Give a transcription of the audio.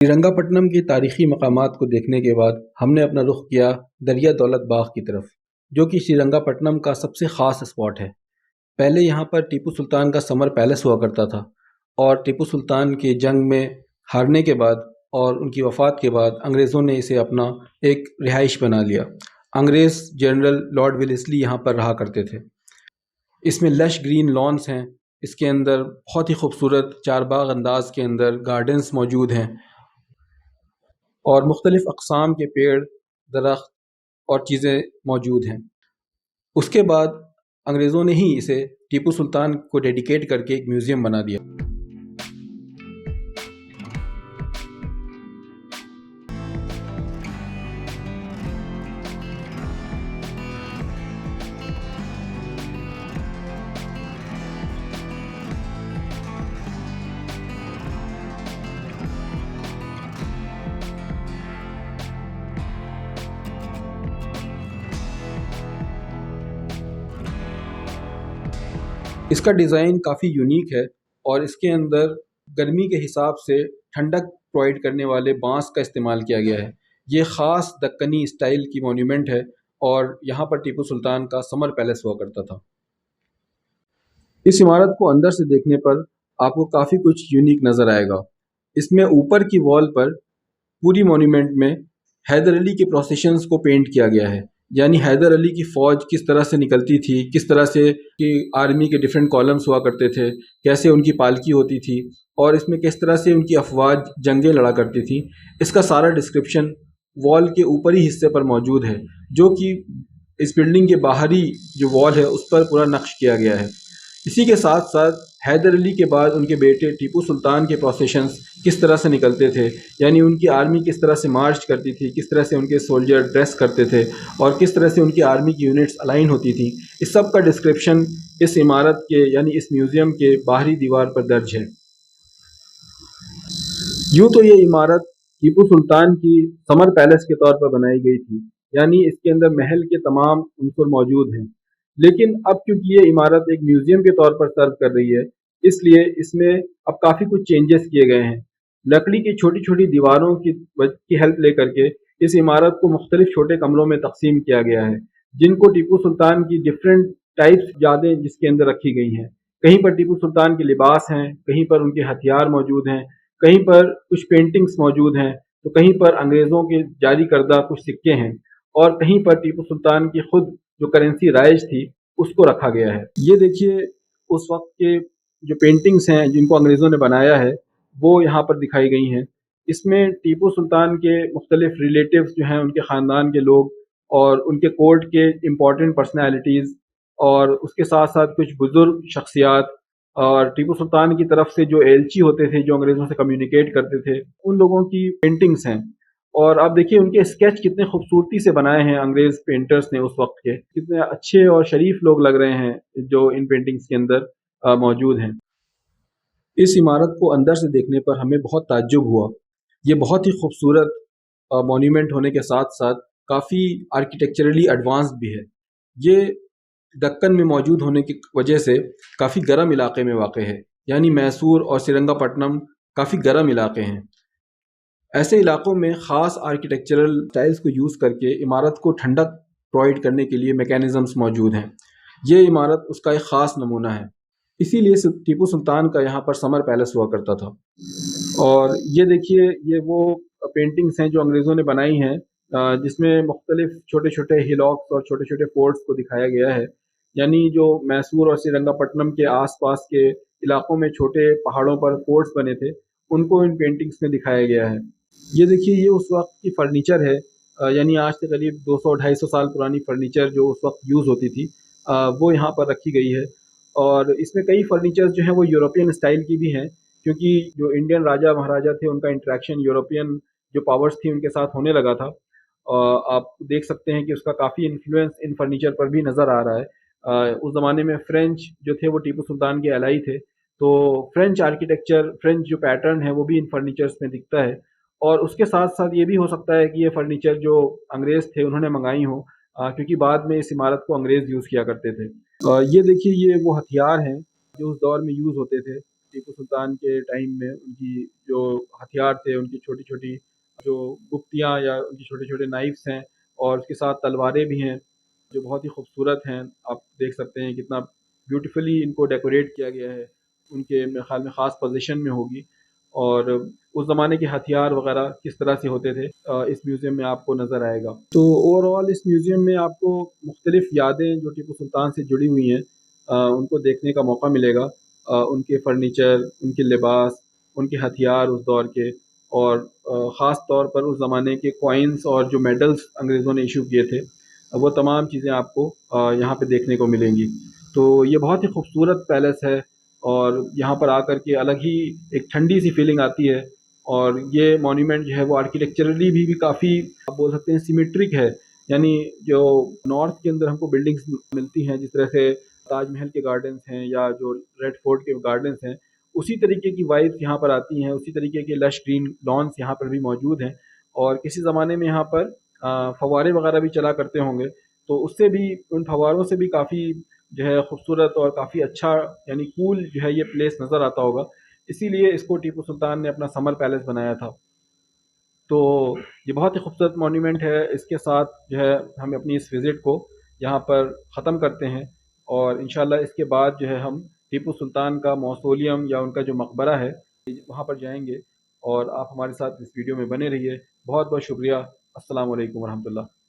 श्रीरंगापट्टनम की तारीखी मकामात को देखने के बाद हमने अपना रुख किया दरिया दौलत बाग की तरफ, जो कि श्रीरंगापट्टनम का सबसे ख़ास स्पॉट है। पहले यहाँ पर टीपू सुल्तान का समर पैलेस हुआ करता था और टीपू सुल्तान की जंग में हारने के बाद और उनकी वफ़ात के बाद अंग्रेज़ों ने इसे अपना एक रिहाइश बना लिया। अंग्रेज़ जनरल लॉर्ड विलेस्ली यहाँ पर रहा करते थे। इसमें लश ग्रीन लॉन्स हैं। इसके अंदर बहुत ही खूबसूरत चारबाग अंदाज के अंदर गार्डन्स मौजूद हैं और मुख्तलिफ़ अक़साम के पेड़, दरख्त और चीज़ें मौजूद हैं। उसके बाद अंग्रेज़ों ने ही इसे टीपू सुल्तान को डेडिकेट करके एक म्यूज़ियम बना दिया। इसका डिज़ाइन काफ़ी यूनिक है और इसके अंदर गर्मी के हिसाब से ठंडक प्रोवाइड करने वाले बांस का इस्तेमाल किया गया है। ये ख़ास दक्कनी स्टाइल की मॉन्यूमेंट है और यहाँ पर टीपू सुल्तान का समर पैलेस हुआ करता था। इस इमारत को अंदर से देखने पर आपको काफ़ी कुछ यूनिक नज़र आएगा। इसमें ऊपर की वॉल पर पूरी मॉन्यूमेंट में हैदर अली के प्रोसेशंस को पेंट किया गया है, यानी हैदर अली की फ़ौज किस तरह से निकलती थी, किस तरह से कि आर्मी के डिफरेंट कॉलम्स हुआ करते थे, कैसे उनकी पालकी होती थी और इसमें किस तरह से उनकी अफवाज जंगें लड़ा करती थी। इसका सारा डिस्क्रिप्शन वॉल के ऊपरी हिस्से पर मौजूद है, जो कि इस बिल्डिंग के बाहरी जो वॉल है उस पर पूरा नक्श किया गया है। इसी के साथ साथ हैदर अली के बाद उनके बेटे टीपू सुल्तान के प्रोसेशंस किस तरह से निकलते थे, यानी उनकी आर्मी किस तरह से मार्च करती थी, किस तरह से उनके सोल्जर ड्रेस करते थे और किस तरह से उनकी आर्मी की यूनिट्स अलाइन होती थी। इस सब का डिस्क्रिप्शन इस इमारत के यानी इस म्यूज़ियम के बाहरी दीवार पर दर्ज है। यूँ तो ये इमारत टीपू सुल्तान की समर पैलेस के तौर पर बनाई गई थी, यानी इसके अंदर महल के तमाम उनसुर मौजूद हैं। लेकिन अब क्योंकि ये इमारत एक म्यूज़ियम के तौर पर सर्व कर रही है, इसलिए इसमें अब काफ़ी कुछ चेंजेस किए गए हैं। लकड़ी की छोटी-छोटी दीवारों की हेल्प लेकर के इस इमारत को मुख्तलिफ छोटे कमरों में तक़सीम किया गया है, जिनको टीपू सुल्तान की डिफरेंट टाइप्स यादें जिसके अंदर रखी गई हैं। कहीं पर टीपू सुल्तान के लिबास हैं, कहीं पर उनके हथियार मौजूद हैं, कहीं पर कुछ पेंटिंग्स मौजूद हैं, तो कहीं पर अंग्रेज़ों के जारी करदा कुछ सिक्के हैं और कहीं पर टीपू सुल्तान की खुद जो करेंसी राइज थी उसको रखा गया है। ये देखिए उस वक़्त के जो पेंटिंग्स हैं जिनको अंग्रेज़ों ने बनाया है वो यहाँ पर दिखाई गई हैं। इसमें टीपू सुल्तान के मुख्तलिफ रिलेटिव्स जो हैं उनके ख़ानदान के लोग और उनके कोर्ट के इम्पोर्टेंट पर्सनैलिटीज़ और उसके साथ-साथ कुछ बुज़ुर्ग शख्सियात और टीपू सुल्तान की तरफ से जो एलची होते थे, जो अंग्रेज़ों से कम्युनिकेट करते थे, उन लोगों की पेंटिंग्स हैं। और आप देखिए उनके स्केच कितने खूबसूरती से बनाए हैं अंग्रेज़ पेंटर्स ने उस वक़्त के। कितने अच्छे और शरीफ लोग लग रहे हैं जो इन पेंटिंग्स के अंदर मौजूद हैं। इस इमारत को अंदर से देखने पर हमें बहुत ताज्जुब हुआ। ये बहुत ही खूबसूरत मॉन्यूमेंट होने के साथ-साथ काफ़ी आर्किटेक्चरली एडवांस्ड भी है। ये दक्कन में मौजूद होने की वजह से काफ़ी गर्म इलाके में वाक़ है, यानी मैसूर और श्रीरंगापट्टनम काफ़ी गर्म इलाके हैं। ऐसे इलाकों में ख़ास आर्किटेक्चरल स्टाइल्स को यूज़ करके इमारत को ठंडक प्रोवाइड करने के लिए मैकेनिज़म्स मौजूद हैं। ये इमारत उसका एक ख़ास नमूना है। इसीलिए टीपू सुल्तान का यहाँ पर समर पैलेस हुआ करता था। और ये देखिए ये वो पेंटिंग्स हैं जो अंग्रेज़ों ने बनाई हैं, जिसमें मुख्तलिफ छोटे-छोटे हिलॉक्स और छोटे-छोटे फोर्ट्स को दिखाया गया है। यानी जो मैसूर और श्रीरंगापट्टनम के आस-पास के इलाकों में छोटे पहाड़ों पर फोर्ट्स बने थे, उनको इन पेंटिंग्स में दिखाया गया है। ये देखिए ये उस वक़्त की फ़र्नीचर है, यानी आज से करीब 200-250 साल पुरानी फ़र्नीचर जो उस वक़्त यूज़ होती थी, वो यहाँ पर रखी गई है। और इसमें कई फ़र्नीचर्स जो हैं वो यूरोपियन स्टाइल की भी हैं, क्योंकि जो इंडियन राजा महाराजा थे उनका इंटरेक्शन यूरोपियन जो पावर्स थी उनके साथ होने लगा था। आप देख सकते हैं कि उसका काफ़ी इन्फ्लुएंस इन फ़र्नीचर पर भी नज़र आ रहा है। उस ज़माने में फ़्रेंच जो थे वो टीपू सुल्तान के एलाई थे, तो फ़्रेंच आर्किटेक्चर, फ़्रेंच जो पैटर्न है वो भी इन फ़र्नीचर्स में दिखता है। और उसके साथ-साथ ये भी हो सकता है कि ये फ़र्नीचर जो अंग्रेज़ थे उन्होंने मँगाई हों, क्योंकि बाद में इस इमारत को अंग्रेज़ यूज़ किया करते थे। ये देखिए ये वो हथियार हैं जो उस दौर में यूज़ होते थे। टीपू सुल्तान के टाइम में उनकी जो हथियार थे, उनकी छोटी-छोटी जो गुप्तियाँ या उनके छोटे-छोटे नाइफ्स हैं और उसके साथ तलवारें भी हैं, जो बहुत ही खूबसूरत हैं। आप देख सकते हैं कितना ब्यूटीफुली इनको डेकोरेट किया गया है। उनके मेरे ख़्याल में ख़ास पोज़ीशन में होगी और उस ज़माने के हथियार वग़ैरह किस तरह से होते थे इस म्यूज़ियम में आपको नज़र आएगा। तो ओवरऑल इस म्यूज़ियम में आपको मुख्तलिफ़ यादें जो टीपू सुल्तान से जुड़ी हुई हैं उनको देखने का मौका मिलेगा। उनके फ़र्नीचर, उनके लिबास, उनके हथियार उस दौर के और ख़ास तौर पर उस ज़माने के कॉइन्स और जो मेडल्स अंग्रेज़ों ने इश्यू किए थे, वो तमाम चीज़ें आपको यहाँ पे देखने को मिलेंगी। तो ये बहुत ही खूबसूरत पैलेस है और यहाँ पर आकर के अलग ही एक ठंडी-सी फ़ीलिंग आती है और ये मॉन्यूमेंट जो है वो आर्किटेक्चरली भी काफ़ी आप बोल सकते हैं सिमेट्रिक है। यानी जो नॉर्थ के अंदर हमको बिल्डिंग्स मिलती हैं, जिस तरह से ताजमहल के गार्डन्स हैं या जो रेड फोर्ट के गार्डन्स हैं, उसी तरीके की वाइब्स यहाँ पर आती हैं, उसी तरीके के लश ग्रीन लॉन्स यहाँ पर भी मौजूद हैं और किसी ज़माने में यहाँ पर फव्वारे वगैरह भी चला करते होंगे, तो उससे भी उन फव्वारों से भी काफ़ी जो है खूबसूरत और काफ़ी अच्छा यानी कूल जो है ये प्लेस नज़र आता होगा। इसीलिए इसको टीपू सुल्तान ने अपना समर पैलेस बनाया था। तो ये बहुत ही खूबसूरत मॉन्यूमेंट है, इसके साथ जो है हम अपनी इस विज़िट को यहाँ पर ख़त्म करते हैं और इंशाअल्लाह इसके बाद जो है हम टीपू सुल्तान का मौसोलियम या उनका जो मकबरा है, वहाँ पर जाएँगे और आप हमारे साथ इस वीडियो में बने रहिए। बहुत-बहुत शुक्रिया। अस्सलामु अलैकुम वरहमतुल्लाह।